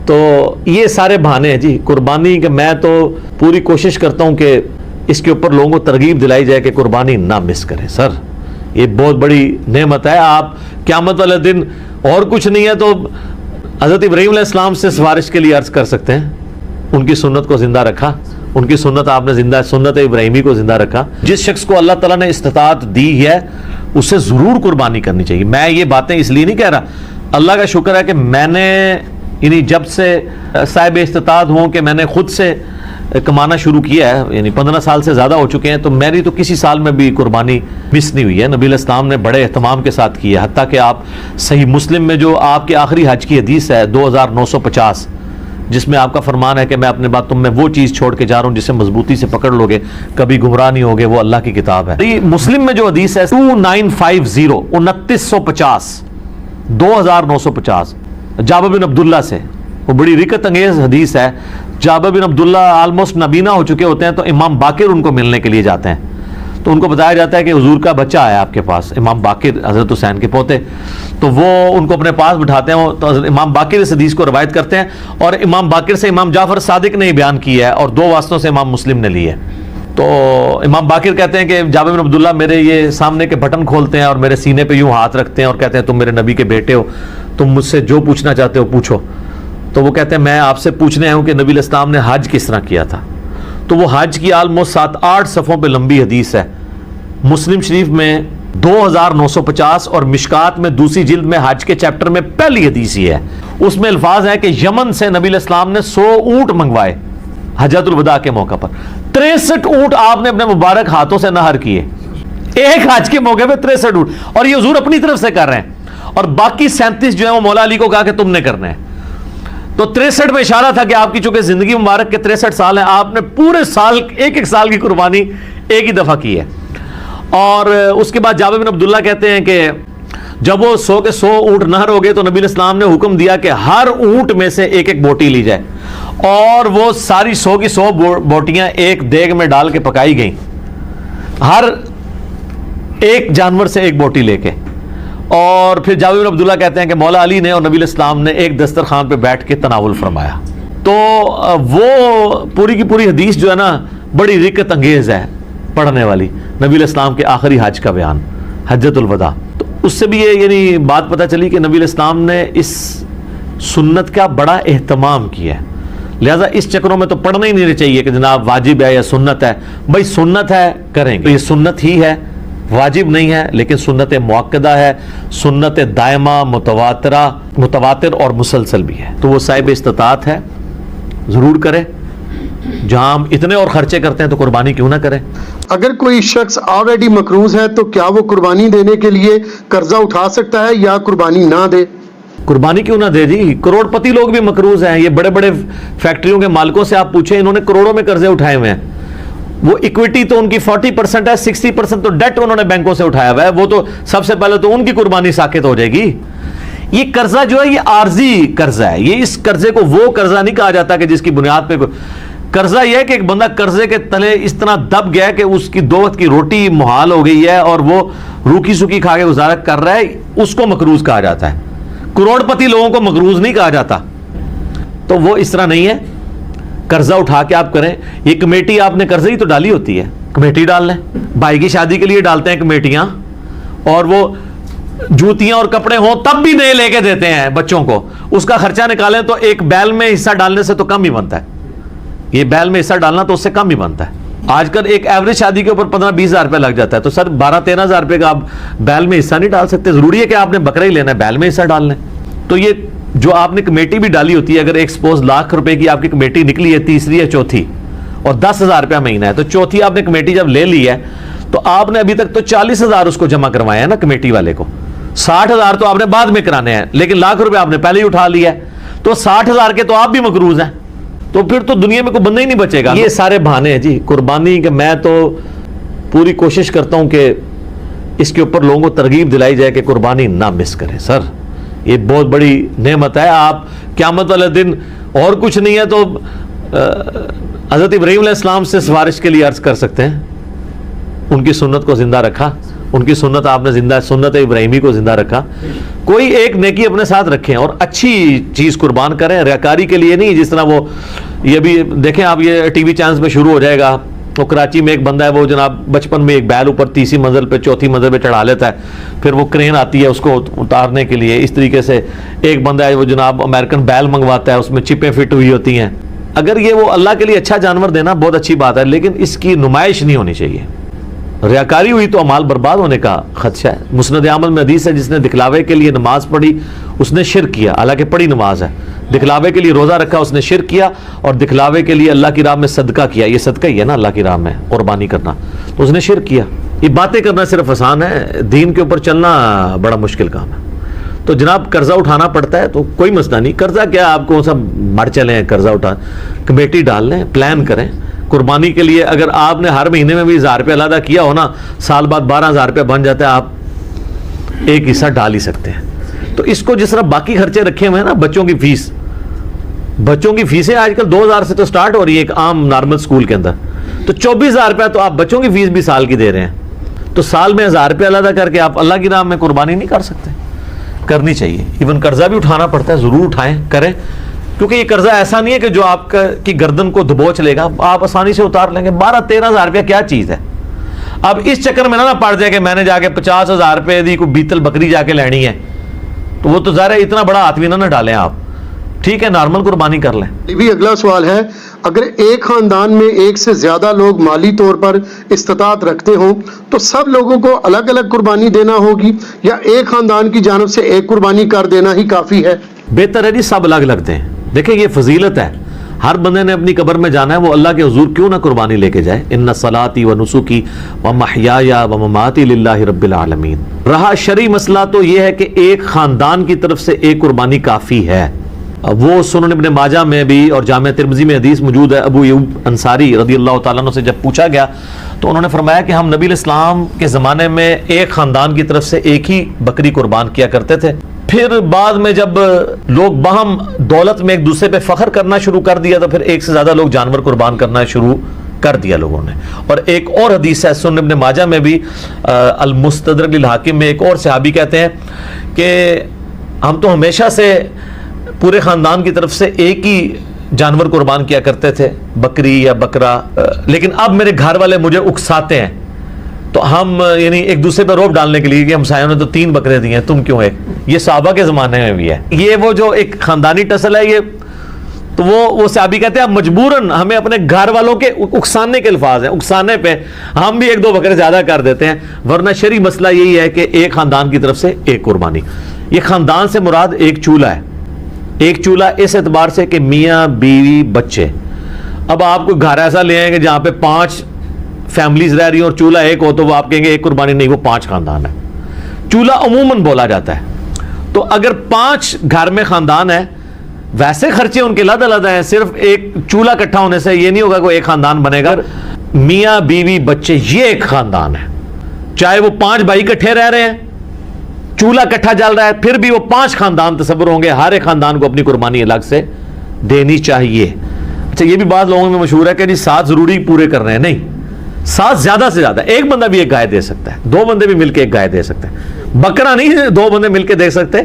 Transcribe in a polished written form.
تو یہ سارے بہانے ہیں جی قربانی کے. میں تو پوری کوشش کرتا ہوں کہ اس کے اوپر لوگوں کو ترغیب دلائی جائے کہ قربانی نہ مس کریں. سر یہ بہت بڑی نعمت ہے. آپ قیامت والے دن اور کچھ نہیں ہے تو حضرت ابراہیم علیہ السلام سے سفارش کے لیے عرض کر سکتے ہیں. ان کی سنت کو زندہ رکھا, ان کی سنت آپ نے زندہ, سنت ابراہیمی کو زندہ رکھا. جس شخص کو اللہ تعالیٰ نے استطاعت دی ہے اسے ضرور قربانی کرنی چاہیے. میں یہ باتیں اس لیے نہیں کہہ رہا, اللہ کا شکر ہے کہ میں نے یعنی جب سے صاحب استطاعت ہوں کہ میں نے خود سے کمانا شروع کیا ہے, یعنی 15 سال سے زیادہ ہو چکے ہیں, تو میری تو کسی سال میں بھی قربانی مس نہیں ہوئی ہے. نبی علیہ السلام نے بڑے اہتمام کے ساتھ کی ہے, حتیٰ کہ آپ صحیح مسلم میں جو آپ کے آخری حج کی حدیث ہے 2950, جس میں آپ کا فرمان ہے کہ میں اپنے بعد تم میں وہ چیز چھوڑ کے جا رہا ہوں جسے مضبوطی سے پکڑ لو گے, کبھی گمراہ نہیں ہوگے, وہ اللہ کی کتاب ہے. یہ مسلم میں جو حدیث ہے 2950 2950 2950 جابر بن عبداللہ سے, وہ بڑی رکت انگیز حدیث ہے. جابر بن عبداللہ آلموسٹ نبینا ہو چکے ہوتے ہیں, تو امام باقر ان کو ملنے کے لیے جاتے ہیں. تو ان کو بتایا جاتا ہے کہ حضور کا بچہ آیا آپ کے پاس, امام باقر حضرت حسین کے پوتے. تو وہ ان کو اپنے پاس بٹھاتے ہیں, تو امام باقر اس حدیث کو روایت کرتے ہیں, اور امام باقر سے امام جعفر صادق نے بیان کیا ہے, اور 2 واسطوں سے امام مسلم نے لی ہے. تو امام باقر کہتے ہیں کہ جابر بن عبداللہ میرے یہ سامنے کے بٹن کھولتے ہیں اور میرے سینے پہ یوں ہاتھ رکھتے ہیں اور کہتے ہیں تم میرے نبی کے بیٹے ہو, تم مجھ سے جو پوچھنا چاہتے ہو پوچھو. تو وہ کہتے ہیں میں آپ سے پوچھنے آیا ہوں کہ نبی علیہ السلام نے حج کس طرح کیا تھا. تو وہ حج کی آلموسٹ 7-8 صفحوں پہ لمبی حدیث ہے. مسلم شریف میں 2950 اور مشکات میں دوسری جلد میں حج کے چیپٹر میں پہلی حدیث ہی ہے. اس میں الفاظ ہیں کہ یمن سے نبی علیہ السلام نے 100 اونٹ منگوائے حجۃ الوداع کے موقع پر. 63 اونٹ آپ نے اپنے مبارک ہاتھوں سے نہر کیے ایک حج کے موقع پہ, 63 اونٹ, اور یہ حضور اپنی طرف سے کر رہے ہیں, اور باقی 37 جو ہیں وہ مولا علی کو کہا کہ تم نے کرنا ہے. تو 63 میں اشارہ تھا کہ آپ کی چونکہ زندگی مبارک کے 63 سال ہیں, آپ نے پورے سال ایک سال کی قربانی ایک ہی دفعہ کی ہے. اور اس کے بعد جابر بن عبداللہ کہتے ہیں کہ جب وہ 100 کے 100 اونٹ نہر ہو گئے تو نبی علیہ السلام نے حکم دیا کہ ہر اونٹ میں سے ایک ایک بوٹی لی جائے, اور وہ ساری 100 کی 100 بوٹیاں ایک دیگ میں ڈال کے پکائی گئیں, ہر ایک جانور سے ایک بوٹی لے کے. اور پھر جابر بن عبداللہ کہتے ہیں کہ مولا علی نے اور نبی علیہ السلام نے ایک دسترخوان پہ بیٹھ کے تناول فرمایا. تو وہ پوری کی پوری حدیث جو ہے نا بڑی رکت انگیز ہے پڑھنے والی, نبی علیہ السلام کے آخری حج کا بیان, حجۃ الوداع. تو اس سے بھی یہ یعنی بات پتہ چلی کہ نبی علیہ السلام نے اس سنت کا بڑا اہتمام کیا ہے. لہٰذا اس چکروں میں تو پڑھنا ہی نہیں چاہیے کہ جناب واجب ہے یا سنت ہے. بھائی سنت ہے کریں گے, تو یہ سنت ہی ہے, واجب نہیں ہے, لیکن سنت موقدہ ہے, سنت دائمہ متواتر اور مسلسل بھی ہے. تو وہ صاحب استطاعت ہے, ضرور کرے. جہاں ہم اتنے اور خرچے کرتے ہیں تو قربانی کیوں نہ کریں. اگر کوئی شخص آلریڈی مقروض ہے تو کیا وہ قربانی دینے کے لیے قرضہ اٹھا سکتا ہے یا قربانی نہ دے؟ قربانی کیوں نہ دے جی, کروڑ پتی لوگ بھی مقروض ہیں. یہ بڑے بڑے فیکٹریوں کے مالکوں سے آپ پوچھیں, انہوں نے کروڑوں میں قرضے اٹھائے ہوئے ہیں. وہ ایکویٹی تو ان کی 40% ہے, 60% تو ڈیٹ انہوں نے بینکوں سے اٹھایا ہوا ہے. وہ تو سب سے پہلے تو ان کی قربانی ساقط ہو جائے گی. یہ قرضہ جو ہے یہ عارضی قرضہ ہے. یہ اس قرضے کو وہ قرضہ نہیں کہا جاتا کہ جس کی بنیاد پہ قرضہ یہ ہے کہ ایک بندہ قرضے کے تلے اس طرح دب گیا کہ اس کی 2 وقت کی روٹی محال ہو گئی ہے اور وہ روکی سکی کھا کے گزارا کر رہا ہے, اس کو مقروض کہا جاتا ہے. کروڑ پتی لوگوں کو مقروض نہیں کہا جاتا. تو وہ اس طرح نہیں ہے, قرضہ اٹھا کے آپ کریں. یہ کمیٹی آپ نے قرضے ہی تو ڈالی ہوتی ہے, کمیٹی ڈال لیں. بھائی کی شادی کے لیے ڈالتے ہیں کمیٹیاں, اور وہ جوتیاں اور کپڑے ہوں تب بھی نئے لے کے دیتے ہیں بچوں کو. اس کا خرچہ نکالیں تو ایک بیل میں حصہ ڈالنے سے تو کم ہی بنتا ہے. یہ بیل میں حصہ ڈالنا تو اس سے کم ہی بنتا ہے. آج کل ایک ایوریج شادی کے اوپر 15-20 ہزار روپے لگ جاتا ہے. تو سر 12-13 ہزار روپے کا آپ بیل میں حصہ نہیں ڈال سکتے. ضروری ہے کہ آپ نے بکرا ہی لینا ہے, بیل میں حصہ ڈال لیں. تو یہ جو آپ نے کمیٹی بھی ڈالی ہوتی ہے, اگر ایک سپوز لاکھ روپے کی آپ کی کمیٹی نکلی ہے, تیسری یا چوتھی, اور 10,000 روپیہ مہینہ ہے, تو چوتھی آپ نے کمیٹی جب لے لی ہے تو آپ نے ابھی تک تو 40,000 اس کو جمع کروایا ہے نا کمیٹی والے کو. 60,000 تو آپ نے بعد میں کرانے ہیں, لیکن لاکھ روپے آپ نے پہلے ہی اٹھا لیا ہے. تو 60,000 کے تو آپ بھی مقروض ہیں. تو پھر تو دنیا میں کوئی بندہ ہی نہیں بچے گا. یہ سارے بہانے ہیں جی قربانی کے. میں تو پوری کوشش کرتا ہوں کہ اس کے اوپر لوگوں کو ترغیب دلائی جائے کہ قربانی نہ مس کریں. سر یہ بہت بڑی نعمت ہے. آپ قیامت والے دن اور کچھ نہیں ہے تو حضرت ابراہیم علیہ السلام سے سفارش کے لیے عرض کر سکتے ہیں. ان کی سنت کو زندہ رکھا, ان کی سنت آپ نے زندہ, سنت ابراہیمی کو زندہ رکھا. کوئی ایک نیکی اپنے ساتھ رکھیں اور اچھی چیز قربان کریں, ریاکاری کے لیے نہیں. جس طرح وہ یہ بھی دیکھیں آپ, یہ ٹی وی چینلز پہ شروع ہو جائے گا. وہ کراچی میں ایک بندہ ہے, وہ جناب بچپن میں ایک بیل اوپر تیسری منزل پہ چوتھی منزل پہ چڑھا لیتا ہے, پھر وہ کرین آتی ہے اس کو اتارنے کے لیے. اس طریقے سے ایک بندہ ہے وہ جناب امریکن بیل منگواتا ہے, اس میں چپیں فٹ ہوئی ہوتی ہیں. اگر یہ وہ اللہ کے لیے اچھا جانور دینا بہت اچھی بات ہے, لیکن اس کی نمائش نہیں ہونی چاہیے. ریاکاری ہوئی تو امال برباد ہونے کا خدشہ ہے. مسند احمد میں حدیث ہے, جس نے دکھلاوے کے لیے نماز پڑھی اس نے شرک کیا, حالانکہ پڑھی نماز ہے. دکھلاوے کے لیے روزہ رکھا اس نے شرک کیا, اور دکھلاوے کے لیے اللہ کی راہ میں صدقہ کیا, یہ صدقہ ہی ہے نا اللہ کی راہ میں قربانی کرنا, تو اس نے شرک کیا. یہ باتیں کرنا صرف آسان ہے, دین کے اوپر چلنا بڑا مشکل کام ہے. تو جناب قرضہ اٹھانا پڑتا ہے تو کوئی مسئلہ نہیں. قرضہ کیا, آپ کو سب مر چلیں قرضہ اٹھا, کمیٹی ڈال لیں, پلان کریں قربانی کے لیے. اگر آپ نے ہر مہینے میں بھی 1000 روپے علیحدہ کیا ہو نا, سال بعد 12,000 روپے بن جاتا ہے, آپ ایک حصہ ڈال ہی سکتے ہیں. تو اس کو جس طرح باقی خرچے رکھے ہوئے ہیں نا, بچوں کی فیس, بچوں کی فیسیں آج کل 2000 سے تو سٹارٹ ہو رہی ہے ایک عام نارمل سکول کے اندر, تو 24,000 روپے تو آپ بچوں کی فیس بھی سال کی دے رہے ہیں. تو سال میں 1000 روپے علیحدہ کر کے آپ اللہ کی راہ میں قربانی نہیں کر سکتے. کرنی چاہیے. ایون قرضہ بھی اٹھانا پڑتا ہے, ضرور اٹھائیں, کریں, کیونکہ یہ قرضہ ایسا نہیں ہے کہ جو آپ کی گردن کو دبوچ لے گا, آپ آسانی سے اتار لیں گے. 12-13,000 روپیہ کیا چیز ہے. اب اس چکر میں نہ پڑ جائے کہ میں نے جا کے 50,000 روپے دی کوئی بیتل بکری جا کے لینی ہے, تو وہ تو ظاہر ہے اتنا بڑا ہاتھ بھی نہ ڈالیں آپ. ٹھیک ہے, نارمل قربانی کر لیں. بھی اگلا سوال ہے, اگر ایک خاندان میں ایک سے زیادہ لوگ مالی طور پر استطاعت رکھتے ہوں تو سب لوگوں کو الگ الگ قربانی دینا ہوگی, یا ایک خاندان کی جانب سے ایک قربانی کر دینا ہی کافی ہے؟ بہتر ہے جی سب الگ الگ دیں. دیکھیں یہ فضیلت ہے, ہر بندے نے اپنی قبر میں جانا ہے, وہ اللہ کے حضور کیوں نہ قربانی لے کے جائے. ان صلاتی و نسکی و محیای و مماتی للہ رب العالمین. رہا شرعی مسئلہ تو یہ ہے کہ ایک خاندان کی طرف سے ایک قربانی کافی ہے. وہ سنن ابن ماجہ میں بھی اور جامع ترمذی میں حدیث موجود ہے. ابو ایوب انصاری رضی اللہ تعالیٰ عنہ سے جب پوچھا گیا تو انہوں نے فرمایا کہ ہم نبی علیہ السلام کے زمانے میں ایک خاندان کی طرف سے ایک ہی بکری قربان کیا کرتے تھے. پھر بعد میں جب لوگ باہم دولت میں ایک دوسرے پہ فخر کرنا شروع کر دیا تو پھر ایک سے زیادہ لوگ جانور قربان کرنا شروع کر دیا لوگوں نے. اور ایک اور حدیث ہے سنن ابن ماجہ میں بھی, المستدرک للحاکم میں, ایک اور صحابی کہتے ہیں کہ ہم تو ہمیشہ سے پورے خاندان کی طرف سے ایک ہی جانور قربان کیا کرتے تھے, بکری یا بکرا, لیکن اب میرے گھر والے مجھے اکساتے ہیں, تو ہم یعنی ایک دوسرے پہ روب ڈالنے کے لیے کہ ہمسایوں نے تو 3 بکرے دیے ہیں, تم کیوں ایک. یہ صحابہ کے زمانے میں بھی ہے. یہ وہ جو ایک خاندانی ٹسل ہے یہ, تو وہ صحابی کہتے ہیں اب مجبوراً ہمیں اپنے گھر والوں کے اکسانے کے الفاظ ہیں, اکسانے پہ ہم بھی 1-2 بکرے زیادہ کر دیتے ہیں, ورنہ شرعی مسئلہ یہی ہے کہ ایک خاندان کی طرف سے ایک قربانی. یہ خاندان سے مراد ایک چولہا ہے. ایک چولہا اس اعتبار سے کہ میاں بیوی بچے. اب آپ کوئی گھر ایسا لے آئیں گے جہاں پہ 5 فیملیز رہ رہی ہیں اور چولہا ایک ہو, تو وہ آپ کہیں گے ایک قربانی نہیں, وہ 5 خاندان ہے. چولہا عموماً بولا جاتا ہے. تو اگر 5 گھر میں خاندان ہے, ویسے خرچے ان کے علیحدہ علیحدہ ہیں, صرف ایک چولہا اکٹھا ہونے سے یہ نہیں ہوگا کہ ایک خاندان بنے گا. میاں بیوی بچے یہ ایک خاندان ہے, چاہے وہ 5 بھائی اکٹھے رہ رہے ہیں, چولہا اکٹھا جل رہا ہے, پھر بھی وہ 5 خاندان تصور ہوں گے. ہر ایک خاندان کو اپنی قربانی الگ سے دینی چاہیے. اچھا یہ بھی بعض لوگوں میں مشہور ہے کہ جی 7 ضروری پورے کر رہے ہیں. نہیں, 7 زیادہ سے زیادہ, ایک بندہ بھی ایک گائے دے سکتا ہے, 2 بندے بھی مل کے ایک گائے دے سکتے ہیں. بکرا نہیں 2 بندے مل کے دے سکتے,